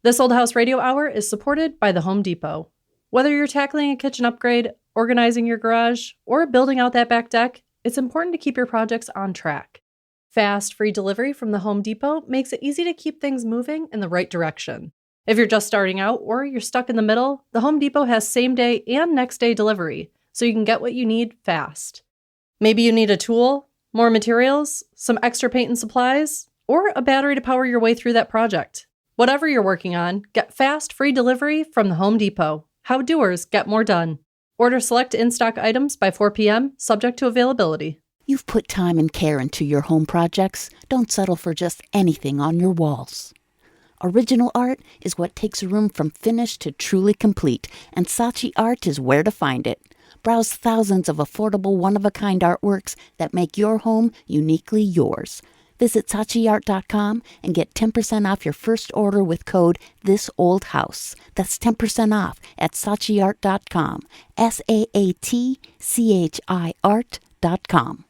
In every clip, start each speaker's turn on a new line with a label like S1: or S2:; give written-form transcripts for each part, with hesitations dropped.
S1: This Old House Radio Hour is supported by the Home Depot. Whether you're tackling a kitchen upgrade, organizing your garage, or building out that back deck, it's important to keep your projects on track. Fast, free delivery from the Home Depot makes it easy to keep things moving in the right direction. If you're just starting out or you're stuck in the middle, the Home Depot has same-day and next-day delivery, so you can get what you need fast. Maybe you need a tool, more materials, some extra paint and supplies, or a battery to power your way through that project. Whatever you're working on, get fast, free delivery from the Home Depot. How doers get more done. Order select in-stock items by 4 p.m., subject to availability.
S2: You've put time and care into your home projects. Don't settle for just anything on your walls. Original art is what takes a room from finished to truly complete, and Saatchi Art is where to find it. Browse thousands of affordable, one-of-a-kind artworks that make your home uniquely yours. Visit SaatchiArt.com and get 10% off your first order with code THISOLDHOUSE. That's 10% off at SaatchiArt.com. SaatchiArt.com.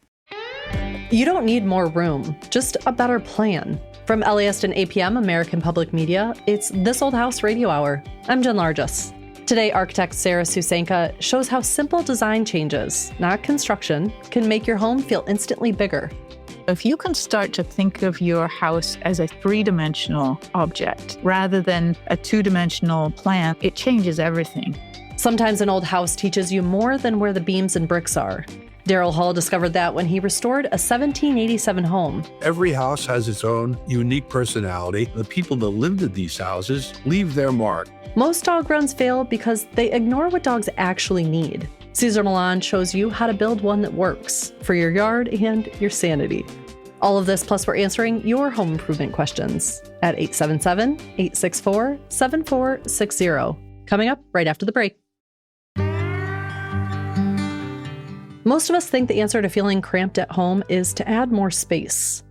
S1: You don't need more room, just a better plan. From LAist and APM, American Public Media, it's This Old House Radio Hour. I'm Jen Largis. Today, architect Sarah Susanka shows how simple design changes, not construction, can make your home feel instantly bigger.
S3: If you can start to think of your house as a three-dimensional object rather than a two-dimensional plan, it changes everything.
S1: Sometimes an old house teaches you more than where the beams and bricks are. Daryl Hall discovered that when he restored a 1787 home.
S4: Every house has its own unique personality. The people that lived in these houses leave their mark.
S1: Most dog runs fail because they ignore what dogs actually need. Cesar Millan shows you how to build one that works for your yard and your sanity. All of this, plus we're answering your home improvement questions at 877-864-7460. Coming up right after the break. Most of us think the answer to feeling cramped at home is to add more space.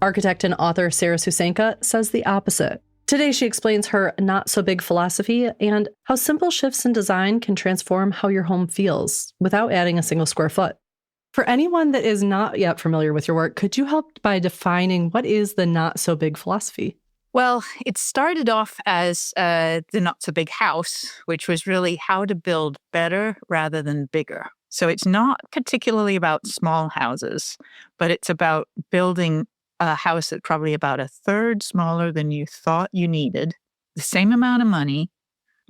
S1: Architect and author Sarah Susanka says the opposite. Today, she explains her not-so-big philosophy and how simple shifts in design can transform how your home feels without adding a single square foot. For anyone that is not yet familiar with your work, could you help by defining what is the not-so-big philosophy?
S3: Well, it started off as the not-so-big house, which was really how to build better rather than bigger. So it's not particularly about small houses, but it's about building a house that's probably about a third smaller than you thought you needed, the same amount of money,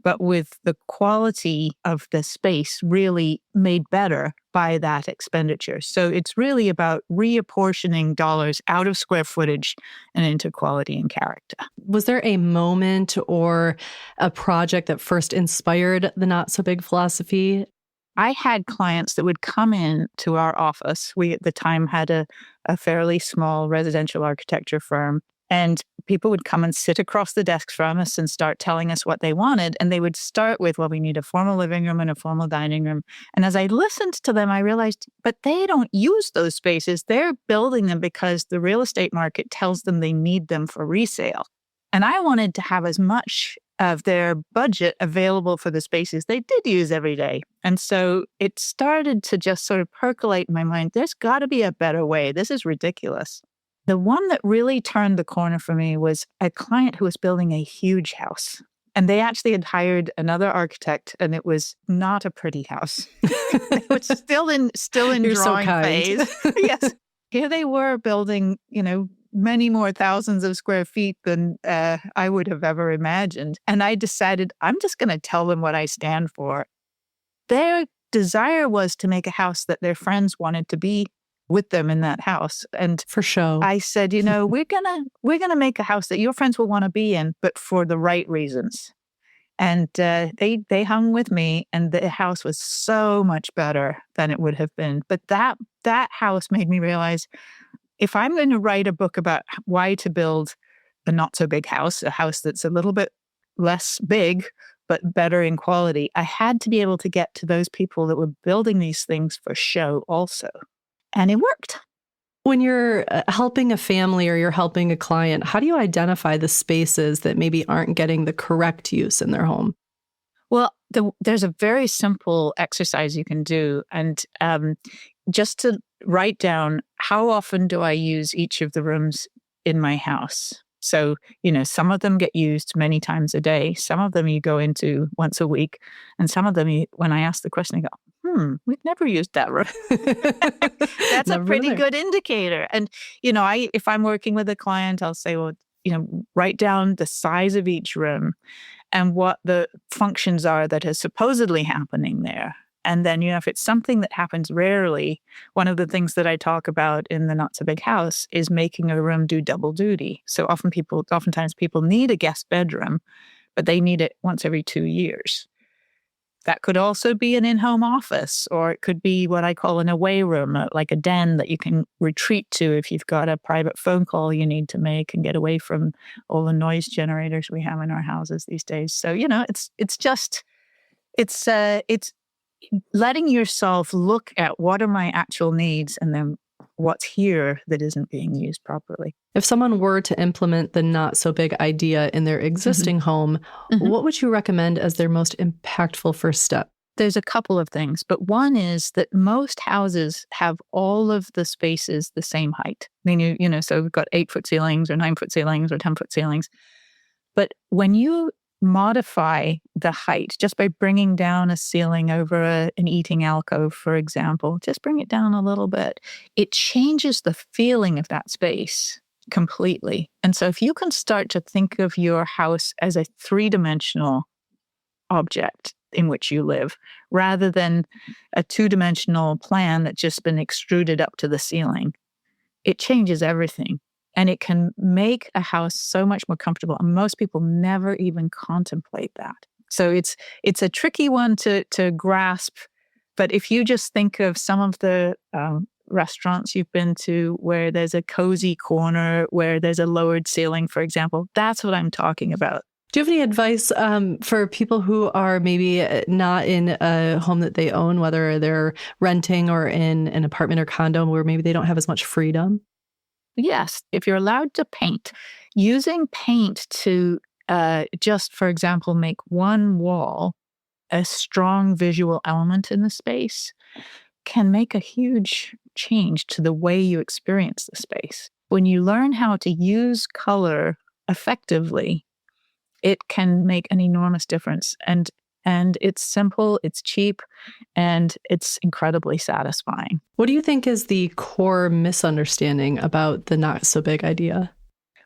S3: but with the quality of the space really made better by that expenditure. So it's really about reapportioning dollars out of square footage and into quality and character.
S1: Was there a moment or a project that first inspired the not-so-big philosophy?
S3: I had clients that would come in to our office. We at the time had a fairly small residential architecture firm, and people would come and sit across the desks from us and start telling us what they wanted. And they would start with, well, we need a formal living room and a formal dining room. And as I listened to them, I realized, but they don't use those spaces. They're building them because the real estate market tells them they need them for resale. And I wanted to have as much of their budget available for the spaces they did use every day. And so it started to just sort of percolate in my mind, there's got to be a better way. This is ridiculous. The one that really turned the corner for me was a client who was building a huge house. And they actually had hired another architect, and it was not a pretty house. It was still in
S1: You're
S3: drawing
S1: so kind.
S3: phase. Yes. Here they were building, many more thousands of square feet than I would have ever imagined. And I decided I'm just going to tell them what I stand for. Their desire was to make a house that their friends wanted to be with them in that house. And
S1: For show.
S3: I said, we're gonna make a house that your friends will want to be in, but for the right reasons. And they hung with me, and the house was so much better than it would have been. But that house made me realize, if I'm going to write a book about why to build a not-so-big house, a house that's a little bit less big, but better in quality, I had to be able to get to those people that were building these things for show also. And it worked.
S1: When you're helping a family or you're helping a client, how do you identify the spaces that maybe aren't getting the correct use in their home?
S3: Well, there's a very simple exercise you can do. And just to write down, how often do I use each of the rooms in my house? So, some of them get used many times a day. Some of them you go into once a week. And some of them, when I ask the question, I go, we've never used that room. That's a pretty good indicator. And, if I'm working with a client, I'll say, well, write down the size of each room and what the functions are that are supposedly happening there. And then, if it's something that happens rarely, one of the things that I talk about in the Not So Big House is making a room do double duty. So oftentimes people need a guest bedroom, but they need it once every 2 years. That could also be an in-home office, or it could be what I call an away room, like a den that you can retreat to if you've got a private phone call you need to make and get away from all the noise generators we have in our houses these days. So, it's letting yourself look at what are my actual needs and then what's here that isn't being used properly.
S1: If someone were to implement the Not So Big idea in their existing home, what would you recommend as their most impactful first step?
S3: There's a couple of things, but one is that most houses have all of the spaces the same height. I mean, so we've got 8-foot ceilings or 9-foot ceilings or 10-foot ceilings. But when you modify the height just by bringing down a ceiling over an eating alcove, for example, just bring it down a little bit, it changes the feeling of that space completely. And so if you can start to think of your house as a 3-dimensional object in which you live, rather than a 2-dimensional plan that's just been extruded up to the ceiling, it changes everything. And it can make a house so much more comfortable. And most people never even contemplate that. So it's a tricky one to grasp. But if you just think of some of the restaurants you've been to where there's a cozy corner, where there's a lowered ceiling, for example, that's what I'm talking about.
S1: Do you have any advice for people who are maybe not in a home that they own, whether they're renting or in an apartment or condo where maybe they don't have as much freedom?
S3: Yes, if you're allowed to paint, using paint to just, for example, make one wall a strong visual element in the space can make a huge change to the way you experience the space. When you learn how to use color effectively, it can make an enormous difference. And it's simple, it's cheap, and it's incredibly satisfying.
S1: What do you think is the core misunderstanding about the Not So Big idea?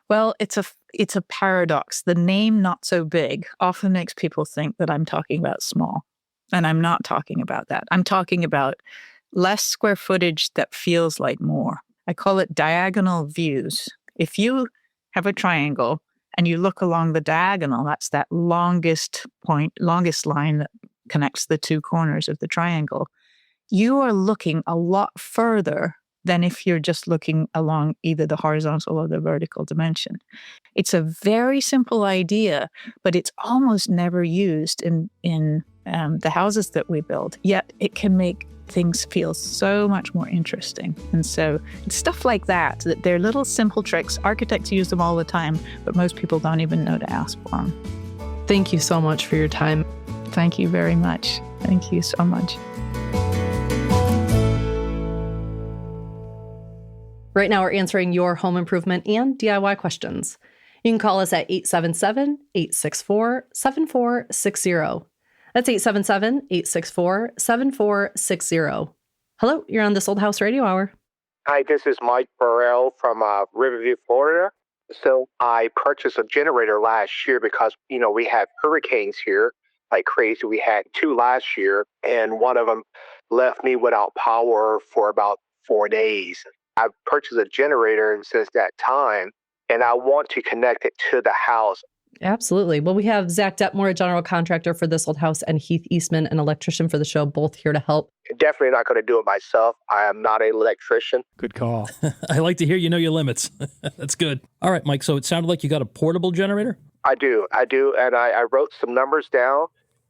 S3: Well, it's a paradox. The name Not So Big often makes people think that I'm talking about small. And I'm not talking about that. I'm talking about less square footage that feels like more. I call it diagonal views. If you have a triangle and you look along the diagonal, that's that longest line that connects the two corners of the triangle, you are looking a lot further than if you're just looking along either the horizontal or the vertical dimension. It's a very simple idea, but it's almost never used in the houses that we build, yet it can make things feel so much more interesting. And so it's stuff like that they're little simple tricks. Architects use them all the time, but most people don't even know to ask for them.
S1: Thank you so much for your time.
S3: Thank you very much. Thank you so much.
S1: Right now, we're answering your home improvement and DIY questions. You can call us at 877-864-7460. That's 877-864-7460. Hello, you're on This Old House Radio Hour.
S5: Hi, this is Mike Burrell from Riverview, Florida. So I purchased a generator last year because, we have hurricanes here like crazy. We had 2 last year, and one of them left me without power for about 4 days. I've purchased a generator since that time, and I want to connect it to the house.
S1: Absolutely. Well, we have Zach Detmore, general contractor for This Old House, and Heath Eastman, an electrician for the show, both here to help.
S5: Definitely not going to do it myself. I am not an electrician.
S6: Good call. I like to hear you know your limits. That's good. All right, Mike, so it sounded like you got a portable generator?
S5: I do. And I wrote some numbers down.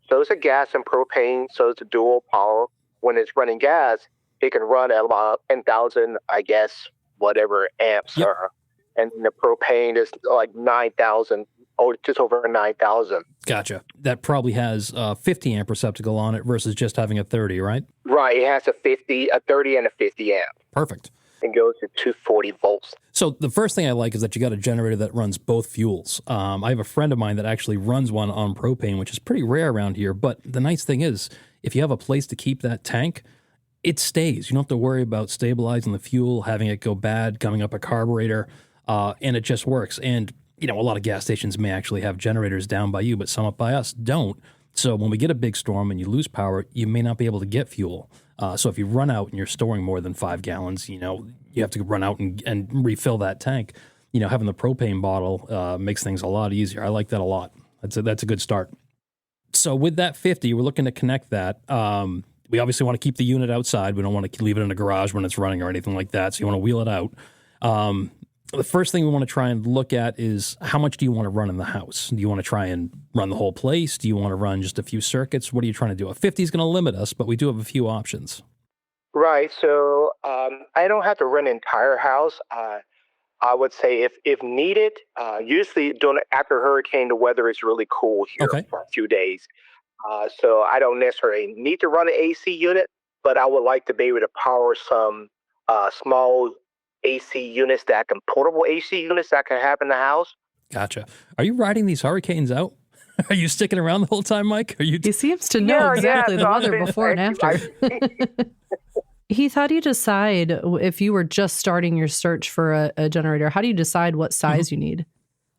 S5: So it's a gas and propane, so it's a dual power. When it's running gas, it can run at about 10,000, I guess, whatever amps are. And the propane is like 9,000. Oh, just over 9,000.
S6: Gotcha. That probably has a 50 amp receptacle on it versus just having a 30, right?
S5: Right. It has a 30 and a 50 amp.
S6: Perfect.
S5: and goes to 240 volts.
S6: So the first thing I like is that you got a generator that runs both fuels. I have a friend of mine that actually runs one on propane, which is pretty rare around here. But the nice thing is, if you have a place to keep that tank, it stays. You don't have to worry about stabilizing the fuel, having it go bad, coming up a carburetor, and it just works. And, a lot of gas stations may actually have generators down by you, but some up by us don't. So when we get a big storm and you lose power, you may not be able to get fuel. So if you run out and you're storing more than 5 gallons, you have to run out and refill that tank. Having the propane bottle makes things a lot easier. I like that a lot. That's a good start. So with that 50, we're looking to connect that. We obviously want to keep the unit outside. We don't want to leave it in a garage when it's running or anything like that. So you want to wheel it out. The first thing we want to try and look at is how much do you want to run in the house? Do you want to try and run the whole place? Do you want to run just a few circuits? What are you trying to do? A 50 is going to limit us, but we do have a few options.
S5: Right. So I don't have to run an entire house. I would say if needed, usually after hurricane, the weather is really cool here for a few days. So I don't necessarily need to run an AC unit, but I would like to be able to power some small AC units portable AC units that can have in the house.
S6: Gotcha. Are you riding these hurricanes out? Are you sticking around the whole time, Mike?
S1: He seems to know exactly the weather before and after. Heath, how do you decide if you were just starting your search for a generator? How do you decide what size you need?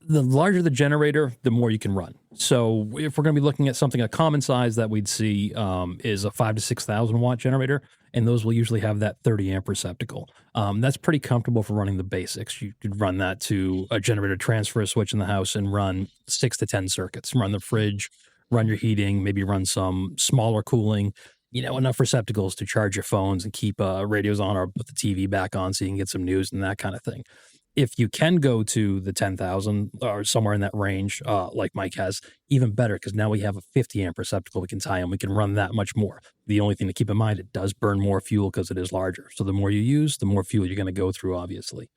S6: The larger the generator, the more you can run. So if we're going to be looking at something, a common size that we'd see is a 5,000 to 6,000 watt generator, and those will usually have that 30 amp receptacle. That's pretty comfortable for running the basics. You could run that to a generator transfer switch in the house and run 6 to 10 circuits. Run the fridge, run your heating, maybe run some smaller cooling, enough receptacles to charge your phones and keep radios on or put the TV back on so you can get some news and that kind of thing. If you can go to the 10,000 or somewhere in that range, like Mike has, even better, because now we have a 50 amp receptacle we can tie in. We can run that much more. The only thing to keep in mind, it does burn more fuel because it is larger. So the more you use, the more fuel you're going to go through, obviously.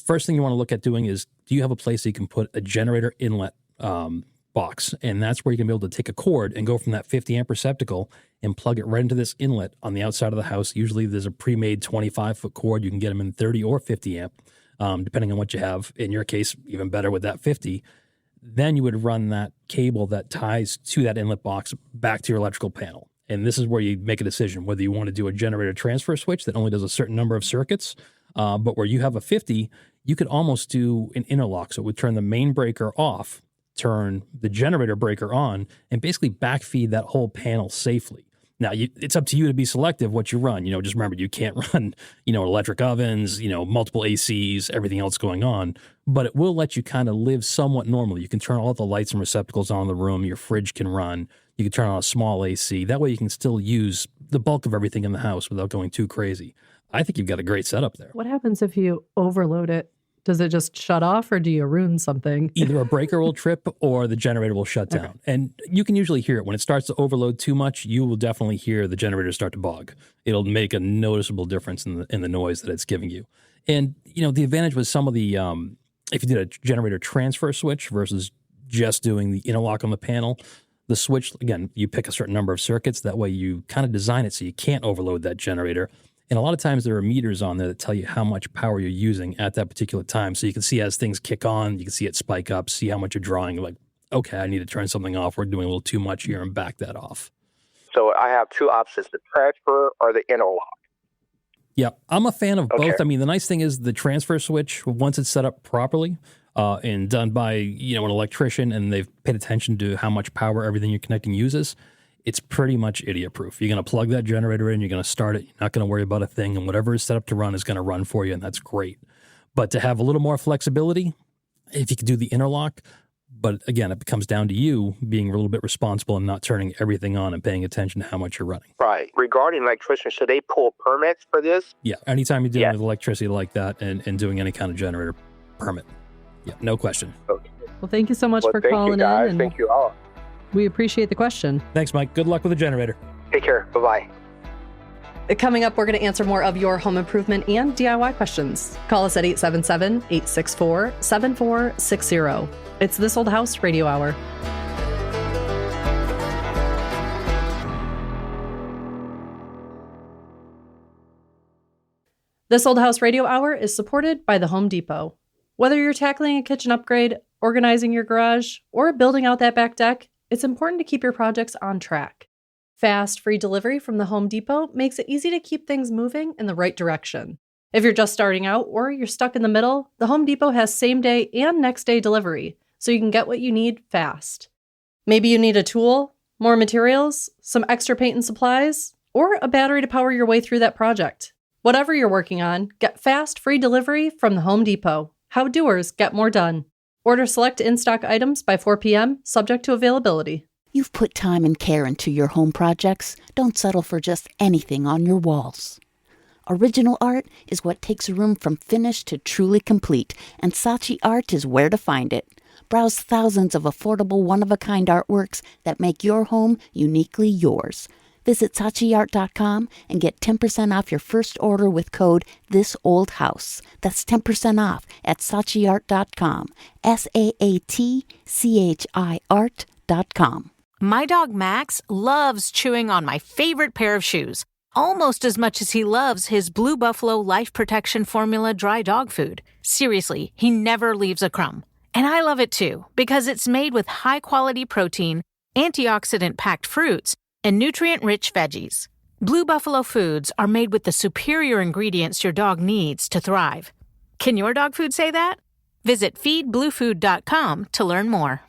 S6: First thing you want to look at doing is, do you have a place that you can put a generator inlet box? And that's where you can be able to take a cord and go from that 50 amp receptacle and plug it right into this inlet on the outside of the house. Usually there's a pre-made 25-foot cord. You can get them in 30 or 50 amp. Depending on what you have. In your case, even better with that 50. Then you would run that cable that ties to that inlet box back to your electrical panel. And this is where you make a decision whether you want to do a generator transfer switch that only does a certain number of circuits, but where you have a 50, you could almost do an interlock. So it would turn the main breaker off, turn the generator breaker on, and basically backfeed that whole panel safely. Now, it's up to you to be selective what you run. Just remember, you can't run, electric ovens, multiple ACs, everything else going on. But it will let you kind of live somewhat normally. You can turn all the lights and receptacles on in the room. Your fridge can run. You can turn on a small AC. That way you can still use the bulk of everything in the house without going too crazy. I think you've got a great setup there.
S1: What happens if you overload it? Does it just shut off or do you ruin something?
S6: Either a breaker will trip or the generator will shut down. Okay. And you can usually hear it. When it starts to overload too much, you will definitely hear the generator start to bog. It'll make a noticeable difference in the noise that it's giving you. And, the advantage with some of the, if you did a generator transfer switch versus just doing the interlock on the panel, the switch, again, you pick a certain number of circuits. That way you kind of design it so you can't overload that generator. And a lot of times there are meters on there that tell you how much power you're using at that particular time. So you can see as things kick on, you can see it spike up, see how much you're drawing. Like, okay, I need to turn something off. We're doing a little too much here and back that off.
S5: So I have two options, the transfer or the interlock.
S6: Yeah, I'm a fan of both. I mean, the nice thing is the transfer switch, once it's set up properly and done by, an electrician and they've paid attention to how much power everything you're connecting uses, it's pretty much idiot-proof. You're going to plug that generator in, you're going to start it, you're not going to worry about a thing, and whatever is set up to run is going to run for you, and that's great. But to have a little more flexibility, if you could do the interlock, but again, it comes down to you being a little bit responsible and not turning everything on and paying attention to how much you're running.
S5: Right. Regarding electricians, should they pull permits for this?
S6: Yeah, anytime you're dealing with electricity like that and doing any kind of generator, permit. Yeah, no question.
S5: Okay.
S1: Well, thank you so much for calling in.
S5: And thank you all.
S1: We appreciate the question.
S6: Thanks, Mike. Good luck with the generator.
S5: Take care. Bye-bye.
S1: Coming up, we're going to answer more of your home improvement and DIY questions. Call us at 877-864-7460. It's This Old House Radio Hour. This Old House Radio Hour is supported by the Home Depot. Whether you're tackling a kitchen upgrade, organizing your garage, or building out that back deck, it's important to keep your projects on track. Fast, free delivery from the Home Depot makes it easy to keep things moving in the right direction. If you're just starting out or you're stuck in the middle, the Home Depot has same-day and next-day delivery, so you can get what you need fast. Maybe you need a tool, more materials, some extra paint and supplies, or a battery to power your way through that project. Whatever you're working on, get fast, free delivery from the Home Depot. How doers get more done. Order select in-stock items by 4 p.m., subject to availability.
S2: You've put time and care into your home projects. Don't settle for just anything on your walls. Original art is what takes a room from finished to truly complete, and Saatchi Art is where to find it. Browse thousands of affordable one-of-a-kind artworks that make your home uniquely yours. Visit SaatchiArt.com and get 10% off your first order with code THISOLDHOUSE. That's 10% off at SaatchiArt.com. SaatchiArt.com.
S7: My dog Max loves chewing on my favorite pair of shoes, almost as much as he loves his Blue Buffalo Life Protection Formula dry dog food. Seriously, he never leaves a crumb. And I love it too, because it's made with high-quality protein, antioxidant-packed fruits, and nutrient-rich veggies. Blue Buffalo foods are made with the superior ingredients your dog needs to thrive. Can your dog food say that? Visit feedbluefood.com to learn more.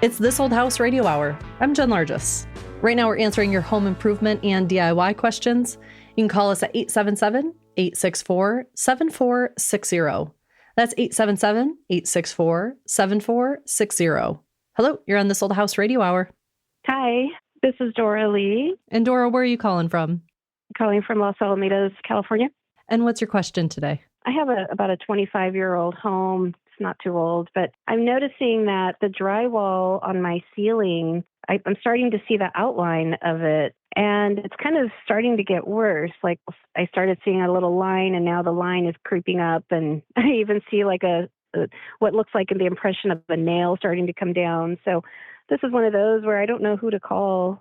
S1: It's This Old House Radio Hour. I'm Jen Largis. Right now we're answering your home improvement and DIY questions. You can call us at 877-864-7460. That's 877-864-7460. Hello, you're on This Old House Radio Hour.
S8: Hi, this is Dora Lee.
S1: And Dora, where are you calling from?
S8: Calling from Los Alamitos, California.
S1: And what's your question today?
S8: I have about a 25-year-old home. It's not too old, but I'm noticing that the drywall on my ceiling, I'm starting to see the outline of it, and it's kind of starting to get worse. Like, I started seeing a little line, and now the line is creeping up, and I even see like what looks like the impression of a nail starting to come down. So this is one of those where I don't know who to call.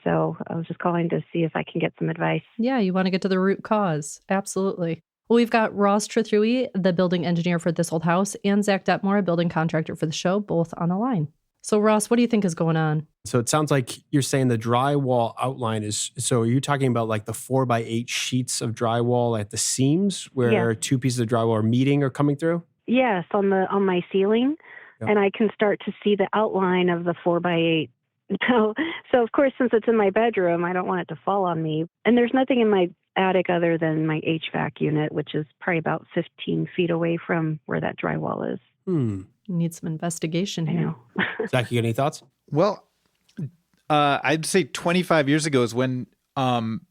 S8: So I was just calling to see if I can get some advice.
S1: Yeah, you want to get to the root cause. Absolutely. Well, we've got Ross Trithui, the building engineer for This Old House, and Zach Detmore, a building contractor for the show, both on the line. So Ross, what do you think is going on?
S9: So it sounds like you're saying the drywall outline is, so are you talking about like the 4x8 sheets of drywall at the seams where two pieces of drywall are meeting or coming through?
S8: Yes, on my ceiling.
S9: Yep.
S8: And I can start to see the outline of the 4x8. So of course, since it's in my bedroom, I don't want it to fall on me. And there's nothing in my attic other than my HVAC unit, which is probably about 15 feet away from where that drywall is.
S1: You need some investigation here.
S9: Zach, you got any thoughts?
S10: Well, I'd say 25 years ago is when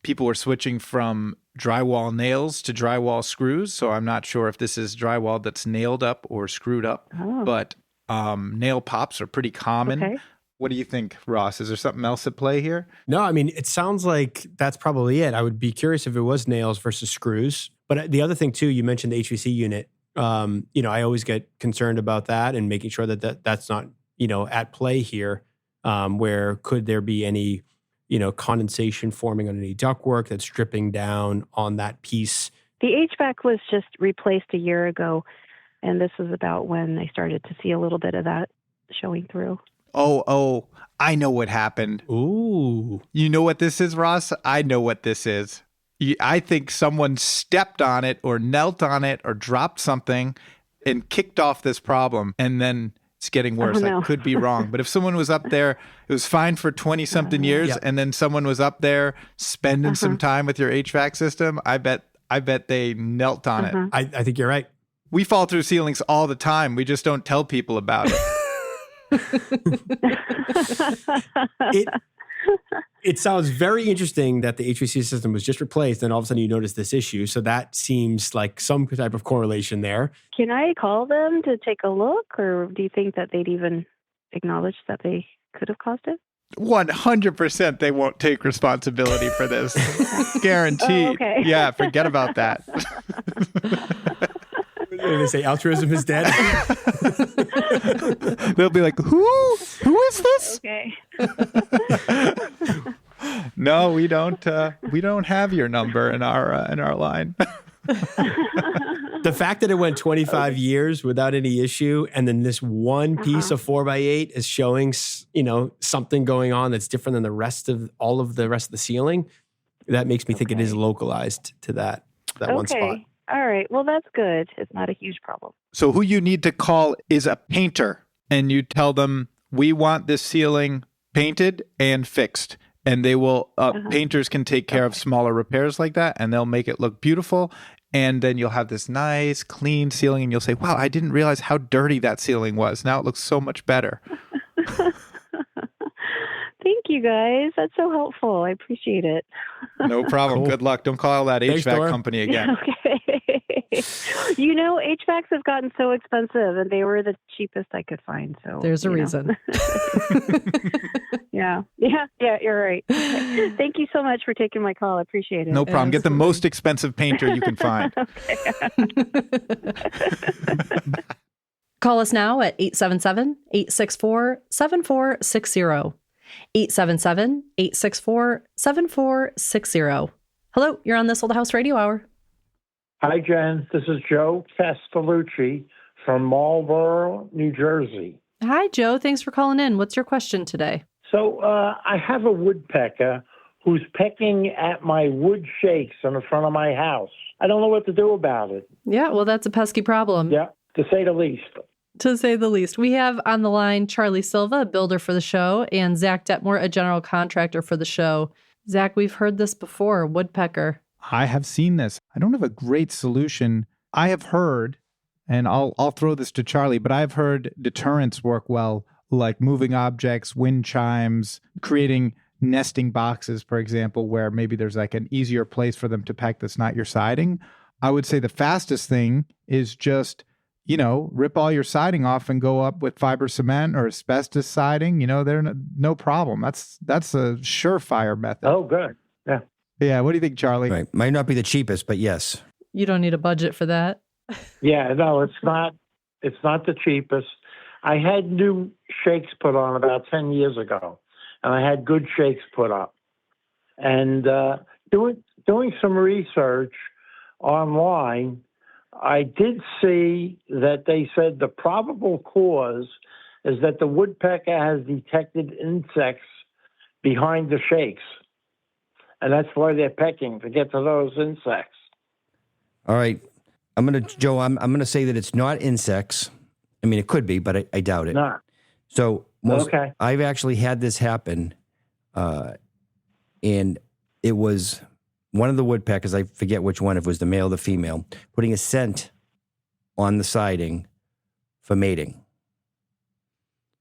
S10: people were switching from drywall nails to drywall screws. So I'm not sure if this is drywall that's nailed up or screwed up, but nail pops are pretty common.
S8: Okay.
S10: What do you think, Ross? Is there something else at play here?
S9: No, I mean, it sounds like that's probably it. I would be curious if it was nails versus screws. But the other thing too, you mentioned the HVAC unit. I always get concerned about that and making sure that's not, at play here. Where could there be any, condensation forming on any ductwork that's dripping down on that piece?
S8: The HVAC was just replaced a year ago, and this was about when I started to see a little bit of that showing through.
S10: Oh, I know what happened.
S9: Ooh.
S10: You know what this is, Ross? I know what this is. I think someone stepped on it or knelt on it or dropped something and kicked off this problem, and then it's getting worse.
S8: Oh, no.
S10: I could be wrong. But if someone was up there, it was fine for 20-something years, and then someone was up there spending some time with your HVAC system, I bet they knelt on it.
S9: I think you're right.
S10: We fall through ceilings all the time. We just don't tell people about it.
S9: It sounds very interesting that the HVAC system was just replaced, and all of a sudden you notice this issue. So that seems like some type of correlation there.
S8: Can I call them to take a look, or do you think that they'd even acknowledge that they could have caused it?
S10: 100% they won't take responsibility for this. Guaranteed.
S8: Oh, okay.
S10: Yeah, forget about that.
S9: They say altruism is dead.
S10: They'll be like, who is this?
S8: Okay.
S10: No, we don't have your number in our line.
S9: The fact that it went 25 years without any issue, and then this one piece of 4x8 is showing, something going on that's different than the rest of the ceiling, that makes me think it is localized to that one spot.
S8: All right. Well, that's good. It's not a huge problem.
S10: So who you need to call is a painter, and you tell them, we want this ceiling painted and fixed. And they will, painters can take care of smaller repairs like that, and they'll make it look beautiful. And then you'll have this nice, clean ceiling, and you'll say, wow, I didn't realize how dirty that ceiling was. Now it looks so much better.
S8: Thank you, guys. That's so helpful. I appreciate it.
S10: No problem. Cool. Good luck. Don't call that
S9: Thanks,
S10: HVAC
S9: Dora.
S10: company again.
S8: Okay. HVACs have gotten so expensive, and they were the cheapest I could find. So
S1: There's a reason.
S8: Yeah, you're right. Okay. Thank you so much for taking my call. I appreciate it.
S10: No problem. Get the most expensive painter you can find.
S1: Call us now at 877-864-7460. 877-864-7460. Hello, you're on This Old House Radio Hour.
S11: Hi, Jen. This is Joe Castellucci from Marlborough, New Jersey.
S1: Hi, Joe. Thanks for calling in. What's your question today?
S11: So I have a woodpecker who's pecking at my wood shakes in the front of my house. I don't know what to do about it.
S1: Yeah, well, that's a pesky problem.
S11: Yeah, to say the least.
S1: To say the least. We have on the line Charlie Silva, a builder for the show, and Zach Detmore, a general contractor for the show. Zach, we've heard this before, woodpecker.
S10: I have seen this. I don't have a great solution. I have heard, and I'll throw this to Charlie, but I've heard deterrents work well, like moving objects, wind chimes, creating nesting boxes, for example, where maybe there's like an easier place for them to peck that's not your siding. I would say the fastest thing is just, rip all your siding off and go up with fiber cement or asbestos siding. They're no problem. That's a surefire method.
S11: Oh, good. Yeah.
S10: Yeah. What do you think, Charlie?
S12: Right. Might not be the cheapest, but yes.
S1: You don't need a budget for that.
S11: Yeah, no, it's not the cheapest. I had new shakes put on about 10 years ago, and I had good shakes put up. And doing some research online, I did see that they said the probable cause is that the woodpecker has detected insects behind the shakes. And that's why they're pecking, to get to those insects.
S12: All right. I'm gonna say that it's not insects. I mean, it could be, but I doubt it.
S11: No.
S12: So
S11: Okay.
S12: I've actually had this happen, and it was one of the woodpeckers, I forget which one, if it was the male or the female, putting a scent on the siding for mating.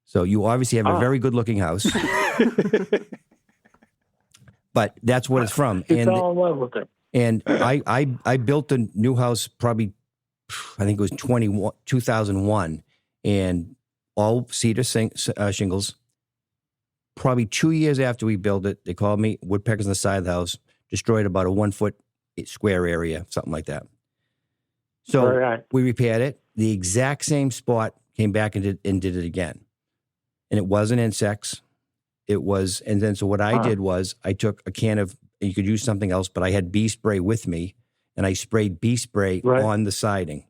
S12: So you obviously have a very good-looking house. But that's what it's from.
S11: It's all in love with it.
S12: And I built a new house probably, I think it was 2001, and all cedar shingles. Probably 2 years after we built it, they called me, woodpeckers on the side of the house, destroyed about a 1 foot square area, something like that. So we repaired it. The exact same spot came back and did it again. And it wasn't insects. It was, and then so what I did was I took a can of, you could use something else, but I had bee spray with me, and I sprayed bee spray on the siding.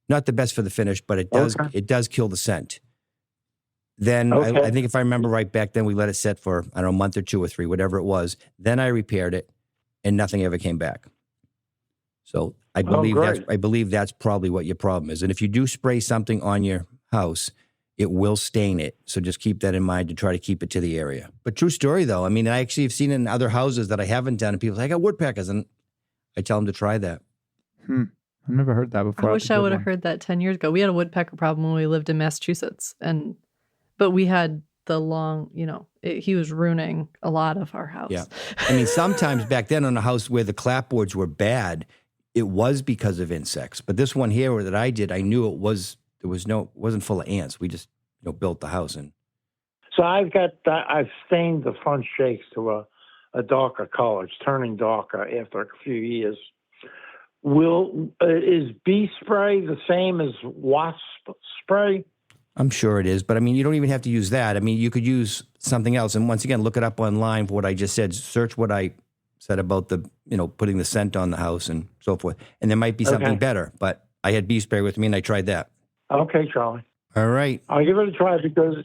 S12: Not the best for the finish, but it does kill the scent. Then I think if I remember right, back then we let it set for, I don't know, a month or 2 or 3, whatever it was. Then I repaired it, and nothing ever came back. So I believe that's probably what your problem is. And if you do spray something on your house, it will stain it. So just keep that in mind to try to keep it to the area. But true story, though. I mean, I actually have seen it in other houses that I haven't done, and people say, I got woodpeckers, and I tell them to try that.
S10: I've never heard that before.
S1: I wish I would have heard that 10 years ago. We had a woodpecker problem when we lived in Massachusetts, but we had the long, he was ruining a lot of our house.
S12: Yeah. I mean, sometimes back then on a house where the clapboards were bad, it was because of insects. But this one here that I did, I knew it wasn't full of ants. We just, built the house in.
S11: So I've stained the front shakes to a darker color. It's turning darker after a few years. Is bee spray the same as wasp spray?
S12: I'm sure it is, but I mean, you don't even have to use that. I mean, you could use something else. And once again, look it up online for what I just said. Search what I said about the, putting the scent on the house and so forth. And there might be something better, but I had bee spray with me and I tried that.
S11: Okay, Charlie.
S12: All right.
S11: I'll give it a try because,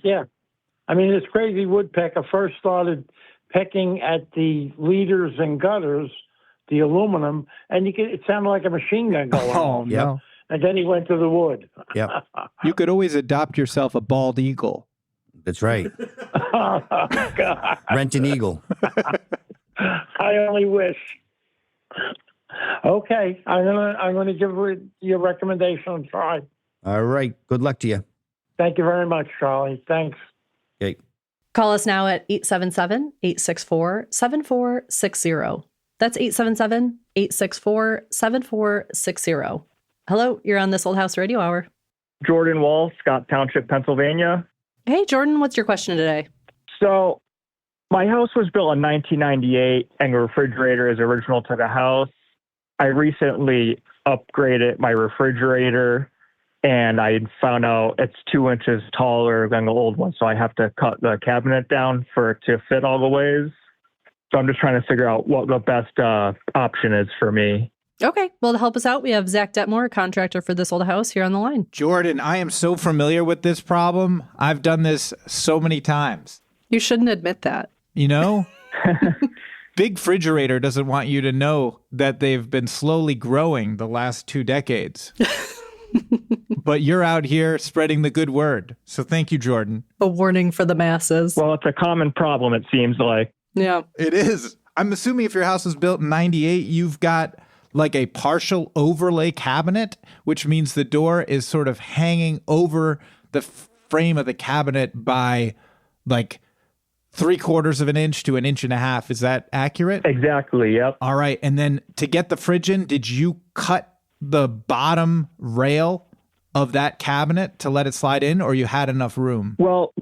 S11: I mean, this crazy woodpecker first started pecking at the leaders and gutters, the aluminum, and it sounded like a machine gun going on.
S10: No.
S11: And then he went to the wood.
S12: Yep.
S10: You could always adopt yourself a bald eagle.
S12: That's right.
S11: Oh, God.
S12: Rent an eagle.
S11: I only wish. Okay, I'm gonna give your recommendation a try.
S12: All right. Good luck to you.
S11: Thank you very much, Charlie. Thanks.
S12: Okay.
S1: Call us now at 877-864-7460. That's 877-864-7460. Hello, you're on This Old House Radio Hour.
S13: Jordan Wall, Scott Township, Pennsylvania.
S1: Hey, Jordan, what's your question today?
S13: So, my house was built in 1998, and the refrigerator is original to the house. I recently upgraded my refrigerator, and I found out it's 2 inches taller than the old one, so I have to cut the cabinet down for it to fit all the ways. So I'm just trying to figure out what the best option is for me.
S1: Okay, well, to help us out, we have Zach Detmore, contractor for This Old House, here on the line.
S10: Jordan, I am so familiar with this problem. I've done this so many times.
S1: You shouldn't admit that.
S10: Big Refrigerator doesn't want you to know that they've been slowly growing the last 2 decades. But you're out here spreading the good word. So thank you, Jordan.
S1: A warning for the masses.
S13: Well, it's a common problem, it seems like.
S1: Yeah.
S10: It is. I'm assuming if your house was built in 98, you've got like a partial overlay cabinet, which means the door is sort of hanging over the frame of the cabinet by like 3/4 of an inch to 1.5 inches. Is that accurate?
S13: Exactly. Yep.
S10: All right. And then to get the fridge in, did you cut the bottom rail of that cabinet to let it slide in, or you had enough room?
S13: Well,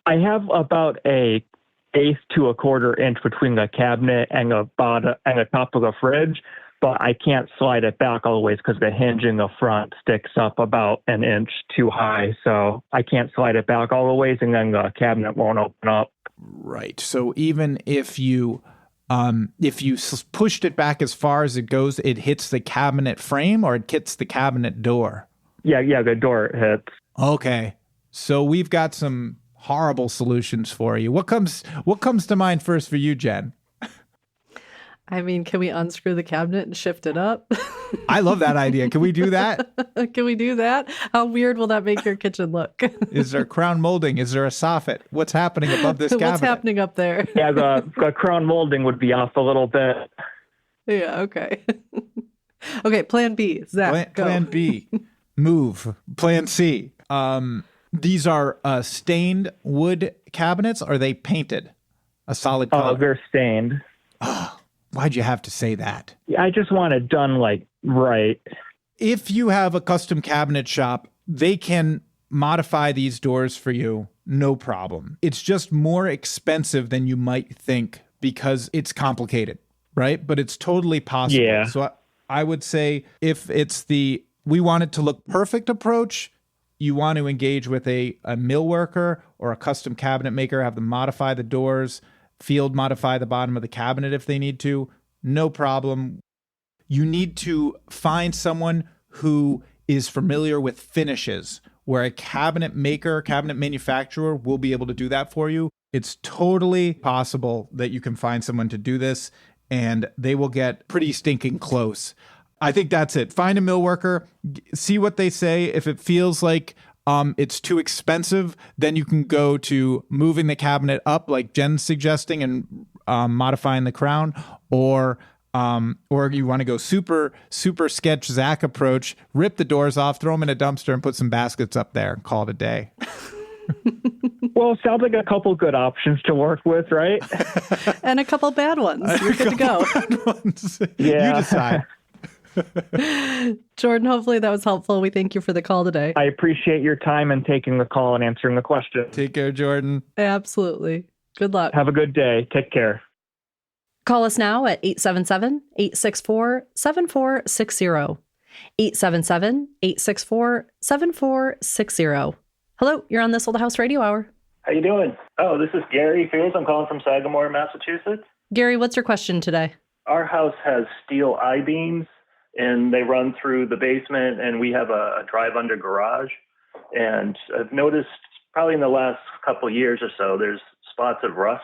S13: I have about a 1/8 to 1/4 inch between the cabinet and the bottom and the top of the fridge, but I can't slide it back all the way because the hinge in the front sticks up about 1 inch too high. So I can't slide it back all the ways, and then the cabinet won't open up.
S10: Right. So even if you pushed it back as far as it goes, it hits the cabinet frame or it hits the cabinet door?
S13: Yeah, the door hits.
S10: Okay. So we've got some horrible solutions for you. What comes to mind first for you, Jen?
S1: I mean, can we unscrew the cabinet and shift it up?
S10: I love that idea. Can we do that?
S1: Can we do that? How weird will that make your kitchen look?
S10: Is there crown molding? Is there a soffit? What's happening above this cabinet?
S1: What's happening up there?
S13: Yeah, the crown molding would be off a little bit.
S1: Yeah, okay. Okay, plan B. Zach, go.
S10: Plan B. Move. Plan C. These are stained wood cabinets. Are they painted a solid color?
S13: Oh, they're stained.
S10: Oh, why'd you have to say that?
S13: I just want it done like right.
S10: If you have a custom cabinet shop, they can modify these doors for you. No problem. It's just more expensive than you might think because it's complicated, right? But it's totally possible.
S13: Yeah.
S10: So I would say if it's the we want it to look perfect approach, you want to engage with a mill worker or a custom cabinet maker, have them modify the doors, field modify the bottom of the cabinet if they need to. No problem. You need to find someone who is familiar with finishes, where a cabinet maker, cabinet manufacturer will be able to do that for you. It's totally possible that you can find someone to do this, and they will get pretty stinking close. I think that's it. Find a mill worker, see what they say. If it feels like it's too expensive, then you can go to moving the cabinet up like Jen's suggesting and modifying the crown, or you want to go super sketch Zach approach, rip the doors off, throw them in a dumpster and put some baskets up there and call it a day.
S13: Well, sounds like a couple good options to work with, right?
S1: And a couple bad ones. You're good to go.
S13: Yeah.
S10: You decide.
S1: Jordan, hopefully that was helpful. We thank you for the call today.
S13: I appreciate your time and taking the call and answering the question.
S10: Take care, Jordan.
S1: Absolutely. Good luck.
S13: Have a good day. Take care.
S1: Call us now at 877-864-7460. 877-864-7460. Hello, you're on This Old House Radio Hour.
S14: How you doing? Oh, this is Gary Fields. I'm calling from Sagamore, Massachusetts.
S1: Gary, what's your question today?
S14: Our house has steel I-beams, and they run through the basement, and we have a drive-under garage. And I've noticed probably in the last couple of years or so, there's spots of rust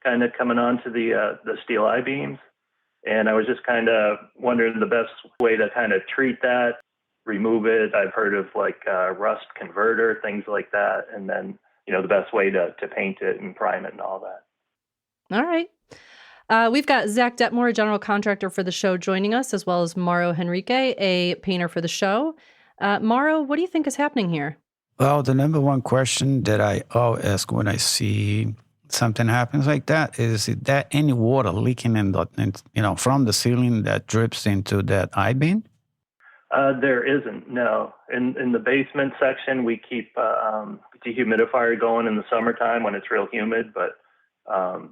S14: kind of coming onto the steel I-beams. And I was just kind of wondering the best way to kind of treat that, remove it. I've heard of like rust converter, things like that. And then, the best way to paint it and prime it and all that.
S1: All right. We've got Zach Detmore, a general contractor for the show, joining us, as well as Mauro Henrique, a painter for the show. Mauro, what do you think is happening here?
S15: Well, the number one question that I always ask when I see something happens like that is there any water leaking from the ceiling that drips into that I-beam?
S14: There isn't, no. In the basement section, we keep a dehumidifier going in the summertime when it's real humid, but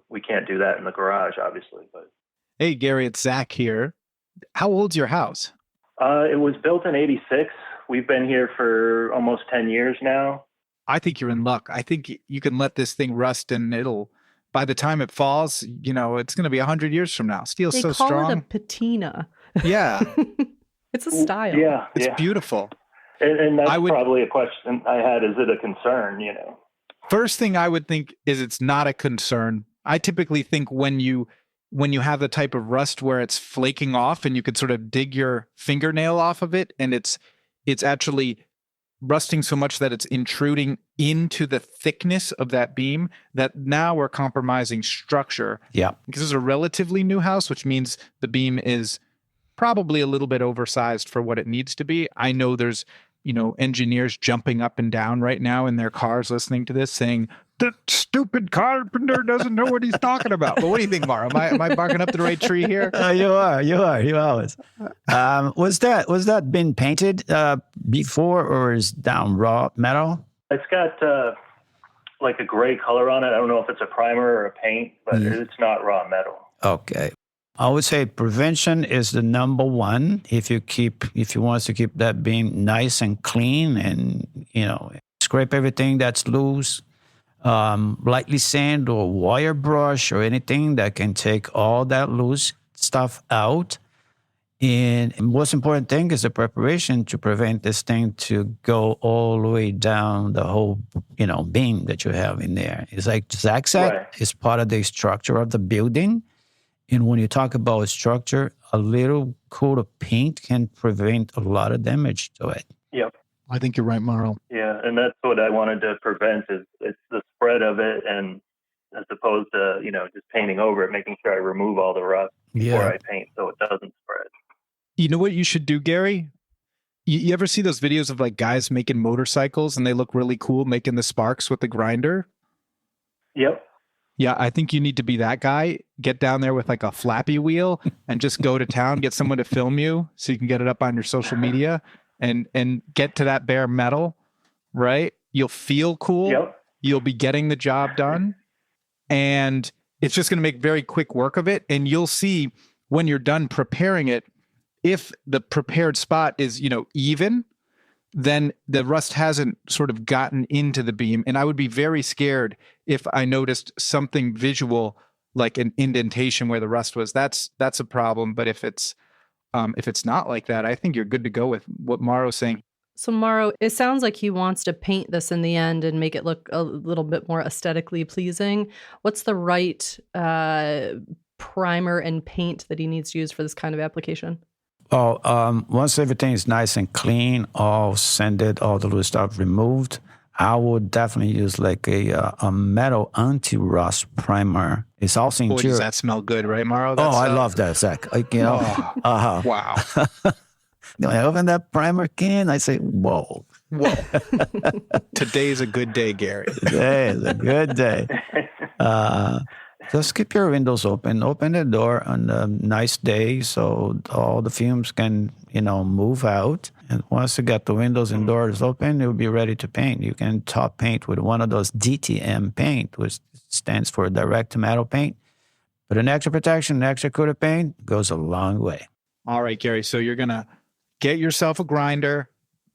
S14: we can't do that in the garage, obviously. But
S10: Hey, Gary, it's Zach here. How old's your house?
S14: it was built in '86. We've been here for almost 10 years now.
S10: I think you're in luck. I think you can let this thing rust and by the time it falls, it's going to be 100 years from now. Steel's
S1: They
S10: so
S1: call
S10: strong.
S1: it a patina.
S10: Yeah.
S1: It's a style.
S14: Yeah.
S10: It's beautiful.
S14: And that's probably a question I had. Is it a concern,
S10: First thing I would think is it's not a concern. I typically think when you have the type of rust where it's flaking off and you could sort of dig your fingernail off of it and it's actually rusting so much that it's intruding into the thickness of that beam, that now we're compromising structure.
S15: Yeah.
S10: Because it's a relatively new house, which means the beam is probably a little bit oversized for what it needs to be. I know there's, engineers jumping up and down right now in their cars listening to this saying, "That stupid carpenter doesn't know what he's talking about." But what do you think, Mara? Am I barking up the right tree here?
S15: You are. Was that been painted before, or is down raw metal?
S14: It's got like a gray color on it. I don't know if it's a primer or a paint, but it's not raw metal.
S15: Okay. I would say prevention is the number one. If you want to keep that beam nice and clean and, scrape everything that's loose, lightly sand or wire brush or anything that can take all that loose stuff out. And the most important thing is the preparation to prevent this thing to go all the way down the whole, beam that you have in there. It's like Zach said,
S14: Right.
S15: It's part of the structure of the building. And when you talk about structure, a little coat of paint can prevent a lot of damage to it.
S14: Yep.
S10: I think you're right, Marl.
S14: Yeah, and that's what I wanted to prevent is it's the spread of it, and as opposed to just painting over it, making sure I remove all the rust before I paint so it doesn't spread.
S10: You know what you should do, Gary? You ever see those videos of like guys making motorcycles and they look really cool making the sparks with the grinder?
S14: Yep.
S10: Yeah, I think you need to be that guy. Get down there with like a flappy wheel and just go to town, get someone to film you so you can get it up on your social media and get to that bare metal, right? You'll feel cool.
S14: Yep.
S10: You'll be getting the job done. And it's just going to make very quick work of it. And you'll see when you're done preparing it, if the prepared spot is, even, then the rust hasn't sort of gotten into the beam. And I would be very scared if I noticed something visual like an indentation where the rust was. That's a problem. But if it's not like that, I think you're good to go with what Mauro's saying.
S1: So Mauro, it sounds like he wants to paint this in the end and make it look a little bit more aesthetically pleasing. What's the right primer and paint that he needs to use for this kind of application?
S15: Once everything is nice and clean, all sanded, all the loose stuff removed, I would definitely use like a metal anti-rust primer. It's also
S10: Boy,
S15: interior.
S10: does that smell good, right, Mauro?
S15: I love that, Zach.
S10: Wow.
S15: When I open that primer can, I say, whoa.
S10: Today's a good day, Gary.
S15: Today is a good day. Just keep your windows open. Open the door on a nice day so all the fumes can, move out. And once you get the windows and doors open, you'll be ready to paint. You can top paint with one of those DTM paint, which stands for direct to metal paint. But an extra protection, an extra coat of paint goes a long way.
S10: All right, Gary. So you're going to get yourself a grinder,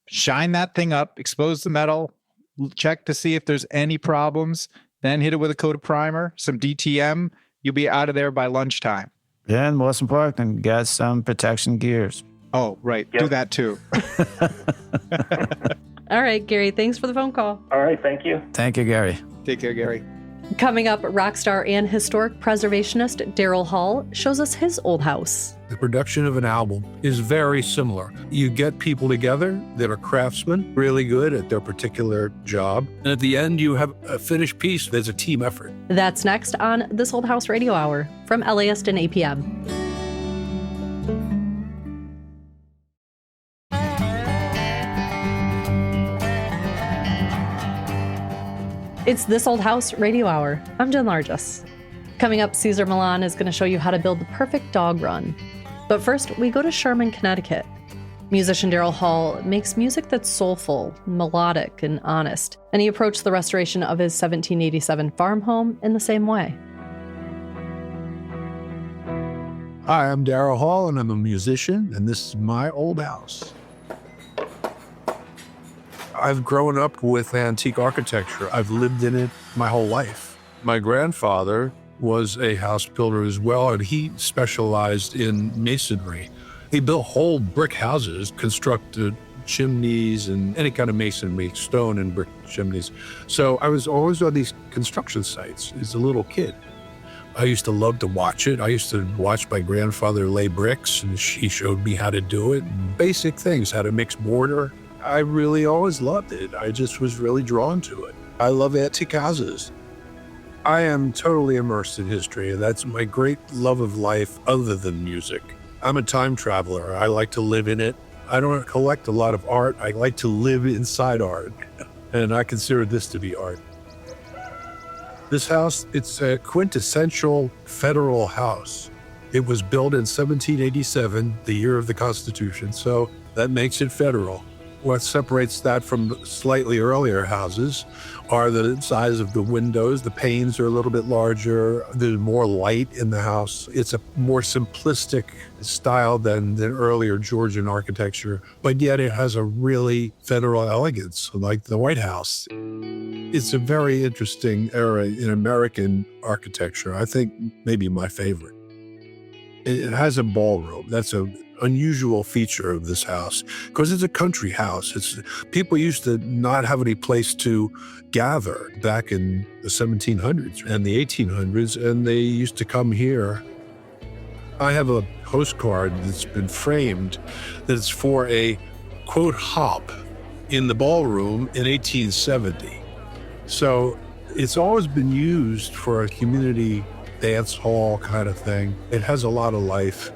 S10: shine that thing up, expose the metal, check to see if there's any problems, then hit it with a coat of primer, some DTM. You'll be out of there by lunchtime.
S15: Yeah, and most important, get some protection gears.
S10: Oh, right. Do that too.
S1: All right, Gary, thanks for the phone call.
S14: All right, thank you.
S15: Thank you, Gary.
S10: Take care, Gary.
S1: Coming up, rock star and historic preservationist Daryl Hall shows us his old house.
S4: The production of an album is very similar. You get people together that are craftsmen, really good at their particular job. And at the end, you have a finished piece. There's a team effort.
S1: That's next on This Old House Radio Hour from LAist and APM. It's This Old House Radio Hour. I'm Jen Largess. Coming up, Cesar Millan is going to show you how to build the perfect dog run. But first, we go to Sherman, Connecticut. Musician Daryl Hall makes music that's soulful, melodic, and honest, and he approached the restoration of his 1787 farm home in the same way.
S4: Hi, I'm Daryl Hall, and I'm a musician, and this is my old house. I've grown up with antique architecture. I've lived in it my whole life. My grandfather was a house builder as well, and he specialized in masonry. He built whole brick houses, constructed chimneys and any kind of masonry, stone and brick chimneys. So I was always on these construction sites as a little kid. I used to love to watch it. I used to watch my grandfather lay bricks, and he showed me how to do it. Basic things, how to mix mortar. I really always loved it. I just was really drawn to it. I love antique houses. I am totally immersed in history, and that's my great love of life other than music. I'm a time traveler. I like to live in it. I don't collect a lot of art. I like to live inside art, and I consider this to be art. This house, it's a quintessential federal house. It was built in 1787, the year of the Constitution, so that makes it federal. What separates that from slightly earlier houses are the size of the windows. The panes are a little bit larger. There's more light in the house. It's a more simplistic style than earlier Georgian architecture, but yet it has a really federal elegance, like the White House. It's a very interesting era in American architecture. I think maybe my favorite. It has a ballroom. That's an unusual feature of this house because it's a country house. People used to not have any place to gather back in the 1700s and the 1800s, and they used to come here. I have a postcard that's been framed that's for a, quote, hop in the ballroom in 1870. So it's always been used for a community dance hall kind of thing. It has a lot of life.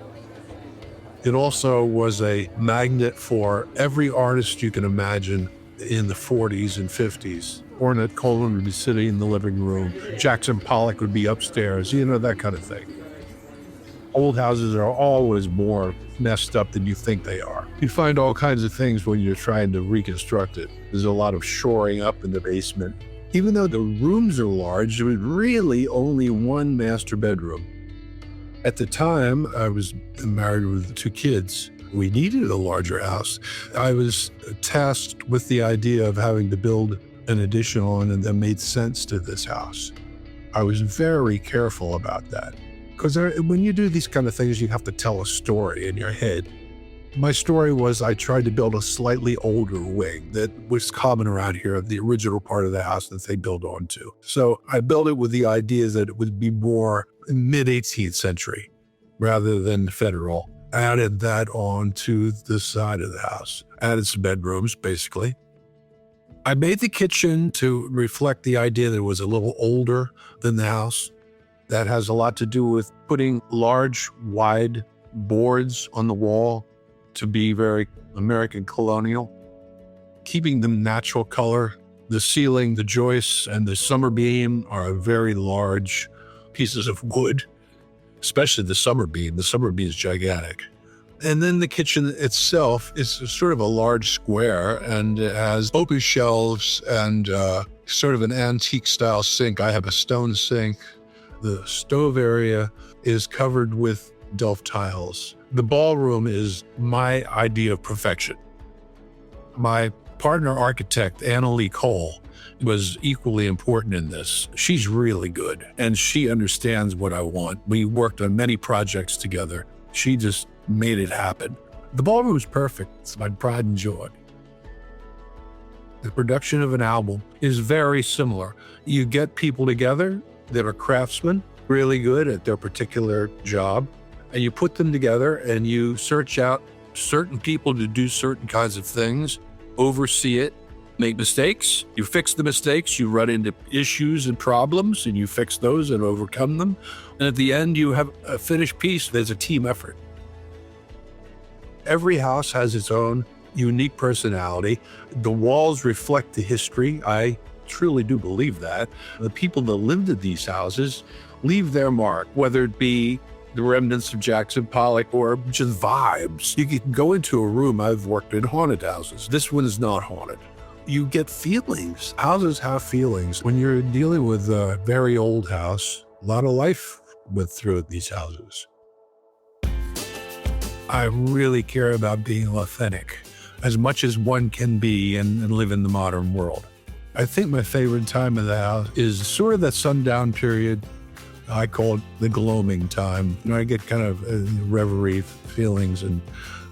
S4: It also was a magnet for every artist you can imagine in the 40s and 50s. Ornette Coleman would be sitting in the living room. Jackson Pollock would be upstairs, that kind of thing. Old houses are always more messed up than you think they are. You find all kinds of things when you're trying to reconstruct it. There's a lot of shoring up in the basement. Even though the rooms are large, there was really only one master bedroom. At the time, I was married with 2 kids. We needed a larger house. I was tasked with the idea of having to build an addition on, and that made sense to this house. I was very careful about that because when you do these kind of things, you have to tell a story in your head. My story was I tried to build a slightly older wing that was common around here, the original part of the house that they built onto. So I built it with the idea that it would be more mid-18th century rather than federal. I added that on to the side of the house. Added some bedrooms, basically. I made the kitchen to reflect the idea that it was a little older than the house. That has a lot to do with putting large, wide boards on the wall to be very American colonial, keeping them natural color. The ceiling, the joists, and the summer beam are very large pieces of wood, especially the summer beam. The summer beam is gigantic. And then the kitchen itself is sort of a large square, and it has open shelves and sort of an antique style sink. I have a stone sink. The stove area is covered with Delft tiles. The ballroom is my idea of perfection. My partner architect, Anna Lee Cole, was equally important in this. She's really good, and she understands what I want. We worked on many projects together. She just made it happen. The ballroom is perfect. It's my pride and joy. The production of an album is very similar. You get people together that are craftsmen, really good at their particular job, and you put them together and you search out certain people to do certain kinds of things, oversee it, make mistakes. You fix the mistakes, you run into issues and problems, and you fix those and overcome them. And at the end, you have a finished piece. There's a team effort. Every house has its own unique personality. The walls reflect the history. I truly do believe that. The people that lived in these houses leave their mark, whether it be the remnants of Jackson Pollock or just vibes. You can go into a room. I've worked in haunted houses. This one is not haunted. You get feelings. Houses have feelings. When you're dealing with a very old house, a lot of life went through these houses. I really care about being authentic as much as one can be and live in the modern world. I think my favorite time of the house is sort of that sundown period. I call it the gloaming time. I get kind of reverie feelings. And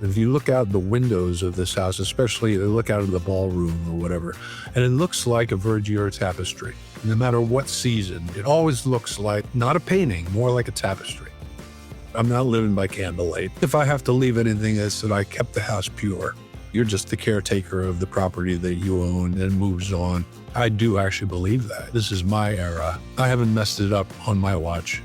S4: if you look out the windows of this house, especially you look out of the ballroom or whatever, and it looks like a Verdier tapestry. No matter what season, it always looks like not a painting, more like a tapestry. I'm not living by candlelight. If I have to leave anything, it's that I kept the house pure. You're just the caretaker of the property that you own and moves on. I do actually believe that. This is my era. I haven't messed it up on my watch.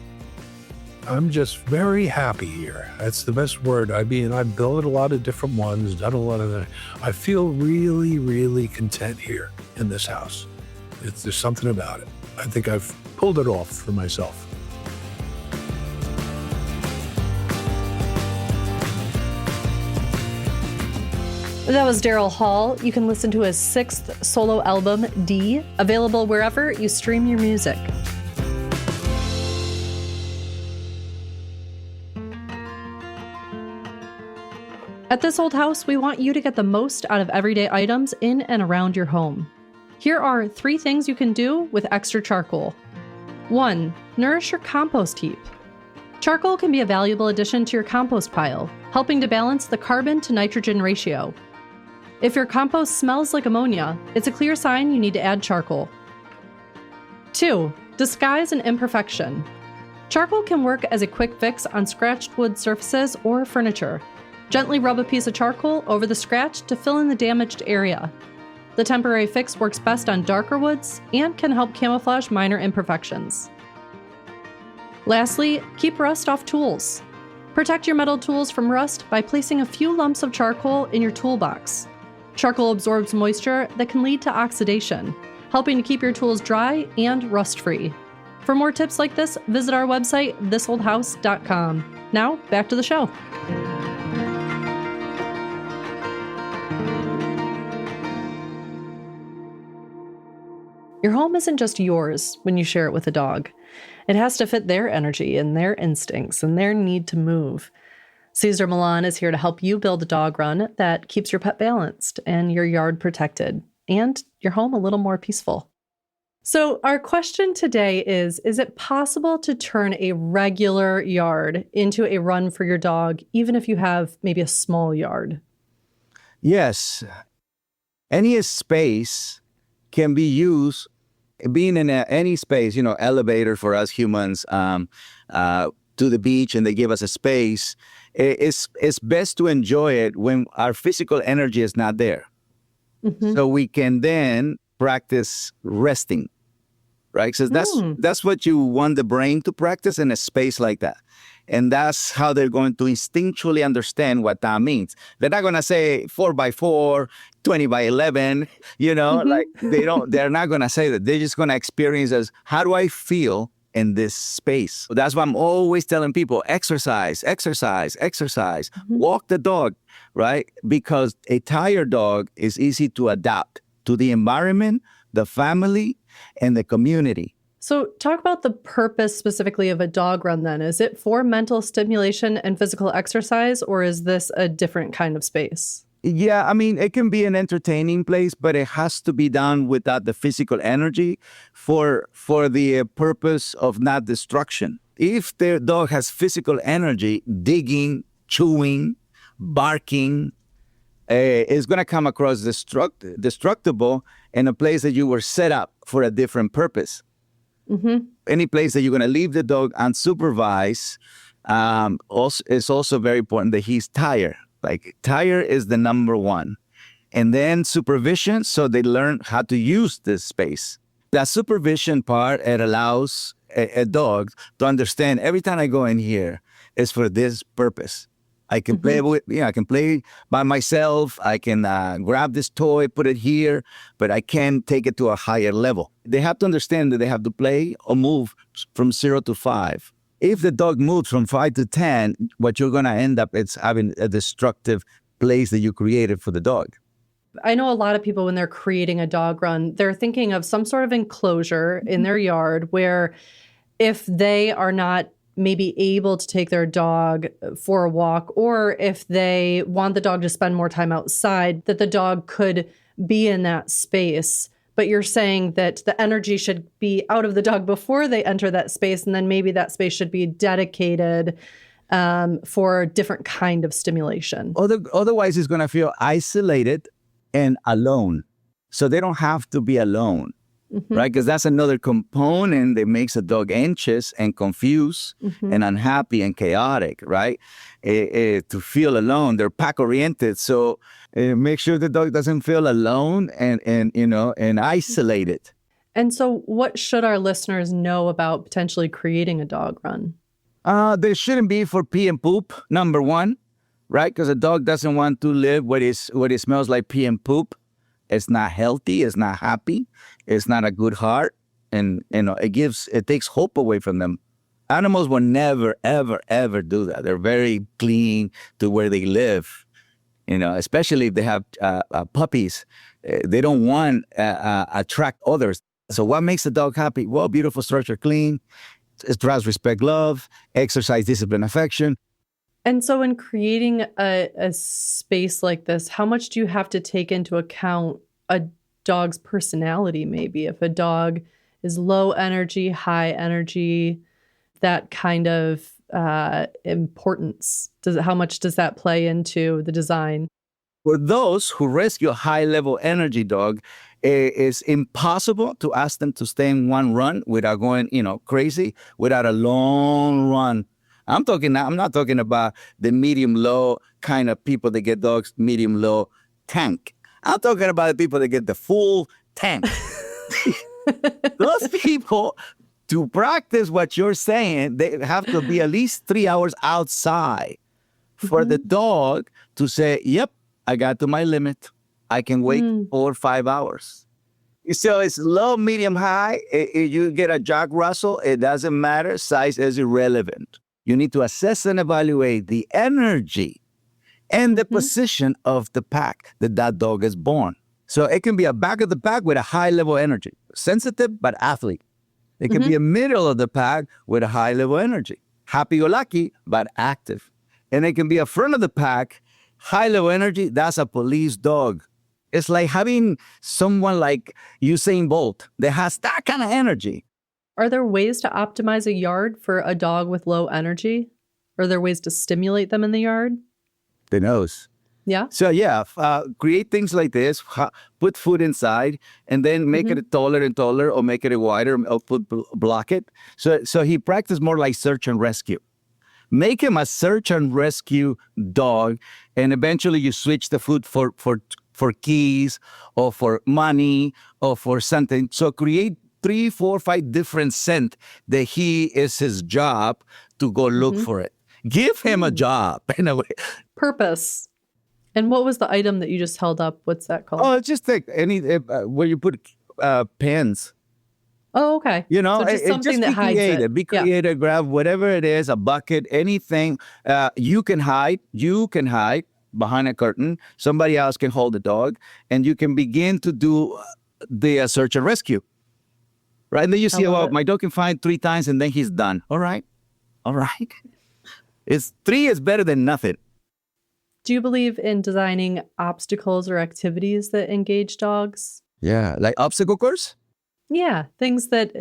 S4: I'm just very happy here. That's the best word. I mean, I've built a lot of different ones, done a lot of that. I feel really, really content here in this house. There's something about it. I think I've pulled it off for myself.
S1: That was Daryl Hall. You can listen to his 6th solo album, D, available wherever you stream your music. At This Old House, we want you to get the most out of everyday items in and around your home. Here are 3 things you can do with extra charcoal. 1. Nourish your compost heap. Charcoal can be a valuable addition to your compost pile, helping to balance the carbon to nitrogen ratio. If your compost smells like ammonia, it's a clear sign you need to add charcoal. 2. Disguise an imperfection. Charcoal can work as a quick fix on scratched wood surfaces or furniture. Gently rub a piece of charcoal over the scratch to fill in the damaged area. The temporary fix works best on darker woods and can help camouflage minor imperfections. Lastly, keep rust off tools. Protect your metal tools from rust by placing a few lumps of charcoal in your toolbox. Charcoal absorbs moisture that can lead to oxidation, helping to keep your tools dry and rust-free. For more tips like this, visit our website, thisoldhouse.com. Now, back to the show. Your home isn't just yours when you share it with a dog. It has to fit their energy and their instincts and their need to move. Cesar Millan is here to help you build a dog run that keeps your pet balanced and your yard protected and your home a little more peaceful. So our question today is it possible to turn a regular yard into a run for your dog, even if you have maybe a small yard?
S16: Yes. Any space can be used, being in any space, elevator for us humans, to the beach, and they give us a space. It's best to enjoy it when our physical energy is not there. Mm-hmm. So we can then practice resting, right? So that's what you want the brain to practice in a space like that. And that's how they're going to instinctually understand what that means. They're not going to say 4x4, 20x11, mm-hmm. They're not going to say that. They're just going to experience as, how do I feel in this space? That's why I'm always telling people, exercise, mm-hmm. walk the dog, right? Because a tired dog is easy to adapt to the environment, the family, and the community.
S1: So talk about the purpose specifically of a dog run then. Is it for mental stimulation and physical exercise, or is this a different kind of space?
S16: Yeah, I mean, it can be an entertaining place, but it has to be done without the physical energy for the purpose of not destruction. If the dog has physical energy, digging, chewing, barking, is going to come across destructible in a place that you were set up for a different purpose. Any place that you're going to leave the dog unsupervised, it's also very important that he's tired. Like, tire is the number one. And then supervision, so they learn how to use this space. That supervision part, it allows a dog to understand every time I go in here is for this purpose. I can play I can play by myself. I can grab this toy, put it here, but I can't take it to a higher level. They have to understand that they have to play or move from 0 to 5. If the dog moves from 5 to 10, what you're going to end up is having a destructive place that you created for the dog.
S1: I know a lot of people, when they're creating a dog run, they're thinking of some sort of enclosure in their yard where if they are not maybe able to take their dog for a walk, or if they want the dog to spend more time outside, that the dog could be in that space. But you're saying that the energy should be out of the dog before they enter that space, and then maybe that space should be dedicated for a different kind of stimulation.
S16: Otherwise, it's going to feel isolated and alone. So they don't have to be alone, right? Because that's another component that makes a dog anxious and confused and unhappy and chaotic, right? To feel alone. They're pack-oriented, so make sure the dog doesn't feel alone and isolated.
S1: And so what should our listeners know about potentially creating a dog run?
S16: There shouldn't be for pee and poop, number one, right? Because a dog doesn't want to live where it smells like pee and poop. It's not healthy. It's not happy. It's not a good heart. And, it takes hope away from them. Animals will never, ever, ever do that. They're very clean to where they live. Especially if they have puppies, they don't want to attract others. So what makes a dog happy? Well, beautiful structure, clean, trust, respect, love, exercise, discipline, affection.
S1: And so in creating a space like this, how much do you have to take into account a dog's personality maybe? If a dog is low energy, high energy, that kind of importance? How much does that play into the design?
S16: For those who rescue a high-level energy dog, it's impossible to ask them to stay in one run without going, crazy, without a long run. I'm not talking about the medium-low kind of people that get dogs medium-low tank. I'm talking about the people that get the full tank. Those people, to practice what you're saying, they have to be at least 3 hours outside for the dog to say, yep, I got to my limit. I can wait 4 or 5 hours. So it's low, medium, high. If you get a Jack Russell, it doesn't matter. Size is irrelevant. You need to assess and evaluate the energy and the position of the pack that dog is born. So it can be a back of the pack with a high level energy, sensitive but athlete. It can be a middle of the pack with a high level energy, happy-go-lucky but active. And it can be a front of the pack, high level energy. That's a police dog. It's like having someone like Usain Bolt that has that kind of energy.
S1: Are there ways to optimize a yard for a dog with low energy? Are there ways to stimulate them in the yard?
S16: The nose.
S1: Yeah.
S16: So create things like this, put food inside, and then make it taller and taller, or make it wider, or block it. So he practiced more like search and rescue. Make him a search and rescue dog, and eventually you switch the food for keys, or for money, or for something. So create 3, 4, 5 different scents that is his job to go look for it. Give him a job in a way.
S1: Purpose. And what was the item that you just held up? What's that called?
S16: Oh, it's just like where you put pens.
S1: Oh, okay.
S16: So
S1: just something that hides it.
S16: Be creative. Grab whatever it is, a bucket, anything. You can hide behind a curtain. Somebody else can hold the dog, and you can begin to do the search and rescue. Right? And then you see, my dog can find 3 times, and then he's done. All right. 3 is better than nothing.
S1: Do you believe in designing obstacles or activities that engage dogs?
S16: Yeah, like obstacle course?
S1: Yeah, things that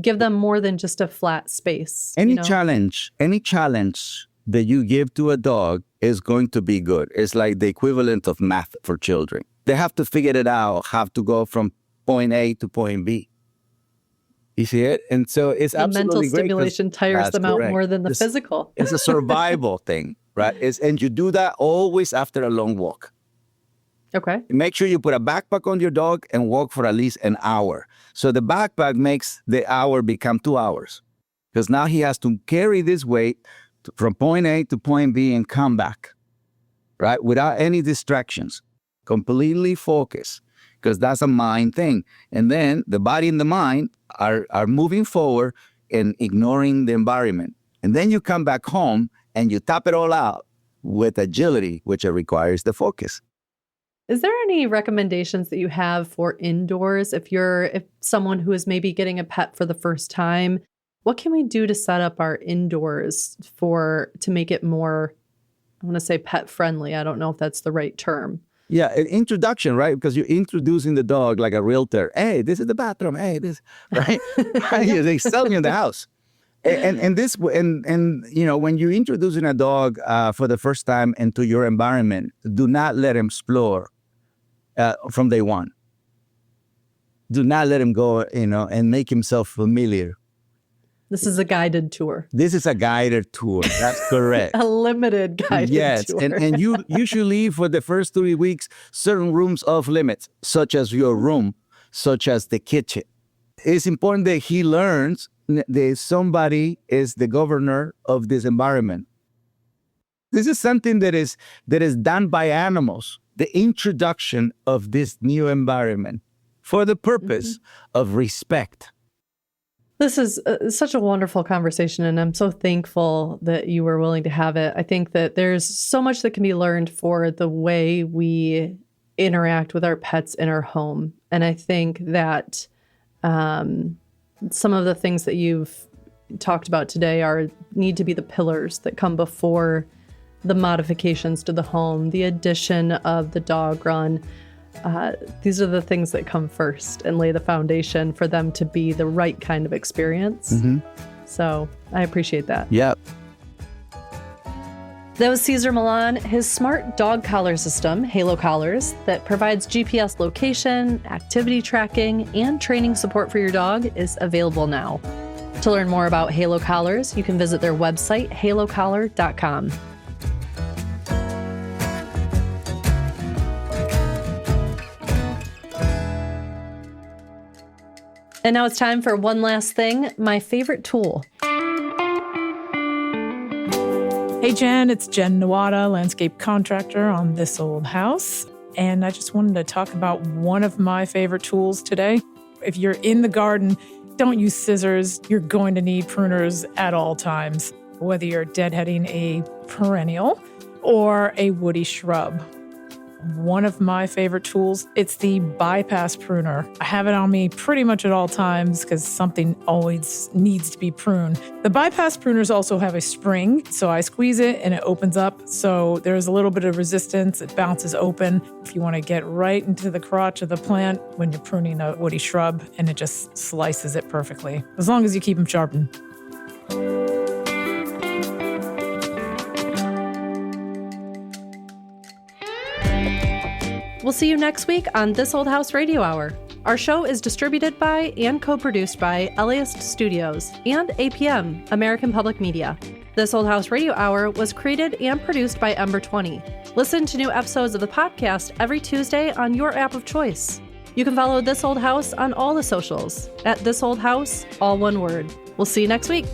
S1: give them more than just a flat space.
S16: Any challenge that you give to a dog is going to be good. It's like the equivalent of math for children. They have to figure it out, have to go from point A to point B. You see it? And so it's
S1: the
S16: absolutely
S1: mental stimulation tires them out more than the physical.
S16: It's a survival thing, right? And you do that always after a long walk.
S1: Okay.
S16: Make sure you put a backpack on your dog and walk for at least an hour. So the backpack makes the hour become 2 hours, because now he has to carry this weight from point A to point B and come back, right? Without any distractions, completely focused, because that's a mind thing. And then the body and the mind are moving forward and ignoring the environment. And then you come back home and you top it all out with agility, which requires the focus.
S1: Is there any recommendations that you have for indoors if someone who is maybe getting a pet for the first time? What can we do to set up our indoors to make it more, I want to say pet friendly. I don't know if that's the right term.
S16: Yeah, an introduction, right? Because you're introducing the dog like a realtor. Hey, this is the bathroom. Hey, this, right? They sell you in the house. And you know, when you're introducing a dog for the first time into your environment, do not let him explore from day one. Do not let him go, and make himself familiar.
S1: This is a guided tour.
S16: This is a guided tour. That's correct.
S1: A limited guided tour.
S16: Yes, and you should leave for the first 3 weeks certain rooms off limits, such as your room, such as the kitchen. It's important that he learns that somebody is the governor of this environment. This is something that is done by animals, the introduction of this new environment for the purpose of respect.
S1: This is such a wonderful conversation, and I'm so thankful that you were willing to have it. I think that there's so much that can be learned for the way we interact with our pets in our home. And I think that some of the things that you've talked about today need to be the pillars that come before the modifications to the home, the addition of the dog run. These are the things that come first and lay the foundation for them to be the right kind of experience. So I appreciate that.
S16: Yep.
S1: That was Cesar Millan. His smart dog collar system, Halo Collars, that provides GPS location, activity tracking, and training support for your dog is available now. To learn more about Halo Collars, you can visit their website, halocollar.com. And now it's time for one last thing, my favorite tool.
S17: Hey Jen, it's Jen Nawada, landscape contractor on This Old House. And I just wanted to talk about one of my favorite tools today. If you're in the garden, don't use scissors. You're going to need pruners at all times, whether you're deadheading a perennial or a woody shrub. One of my favorite tools, it's the bypass pruner. I have it on me pretty much at all times because something always needs to be pruned. The bypass pruners also have a spring, so I squeeze it and it opens up. So there's a little bit of resistance. It bounces open if you want to get right into the crotch of the plant when you're pruning a woody shrub, and it just slices it perfectly, as long as you keep them sharpened.
S1: We'll see you next week on This Old House Radio Hour. Our show is distributed by and co-produced by LAist Studios and APM, American Public Media. This Old House Radio Hour was created and produced by Ember 20. Listen to new episodes of the podcast every Tuesday on your app of choice. You can follow This Old House on all the socials at This Old House, all one word. We'll see you next week.